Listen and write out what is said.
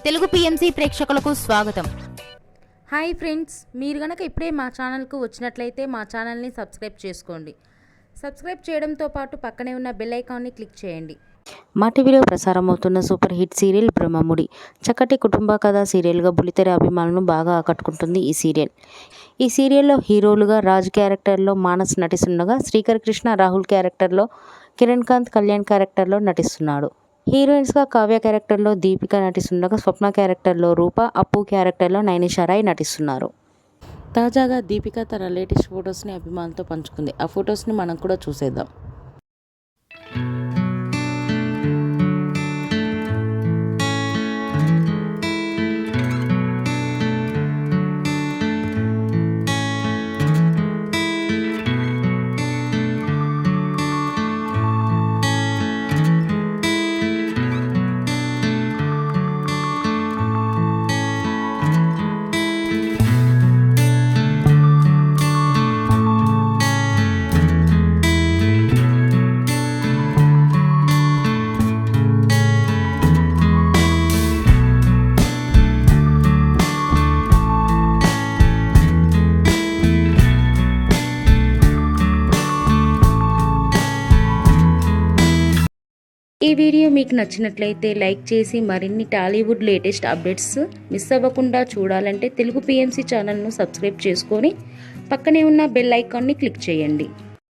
Telugu PMC ప్రేక్షకులకు స్వాగతం. Hi friends, మీరు గనక ఇప్పుడే మా ఛానల్కు వచ్చినట్లయితే మా ఛానల్ని సబ్స్క్రైబ్ చేసుకోండి. సబ్స్క్రైబ్ చేయడంతో పాటు పక్కనే ఉన్న బెల్ ఐకాన్ని క్లిక్ చేయండి. మా టీవీలో ప్రసారమవుతున్న సూపర్ హిట్ సీరియల్ బ్రహ్మముడి చక్కటి కుటుంబ కథా సీరియల్గా బుల్లితెర అభిమానులను బాగా ఆకట్టుకుంటుంది ఈ సీరియల్లో హీరోలుగా రాజ్ క్యారెక్టర్లో మానస్ నటిస్తుండగా, శ్రీకర్ కృష్ణ రాహుల్ క్యారెక్టర్లో, కిరణ్ కాంత్ కళ్యాణ్ క్యారెక్టర్లో నటిస్తున్నాడు. హీరోయిన్స్గా కావ్య క్యారెక్టర్లో దీపిక నటిస్తుండగా, స్వప్న క్యారెక్టర్లో రూప, అప్పు క్యారెక్టర్లో నైనిషా రాయ్ నటిస్తున్నారు. తాజాగా దీపిక తన లేటెస్ట్ ఫొటోస్ని అభిమానులతో పంచుకుంది. ఆ ఫొటోస్ని మనం కూడా చూసేద్దాం. ఈ వీడియో మీకు నచ్చినట్లయితే లైక్ చేసి మరిన్ని టాలీవుడ్ లేటెస్ట్ అప్డేట్స్ మిస్ అవ్వకుండా చూడాలంటే తెలుగు పిఎంసి ఛానల్ను సబ్స్క్రైబ్ చేసుకొని పక్కనే ఉన్న బెల్ ఐకాన్ని క్లిక్ చేయండి.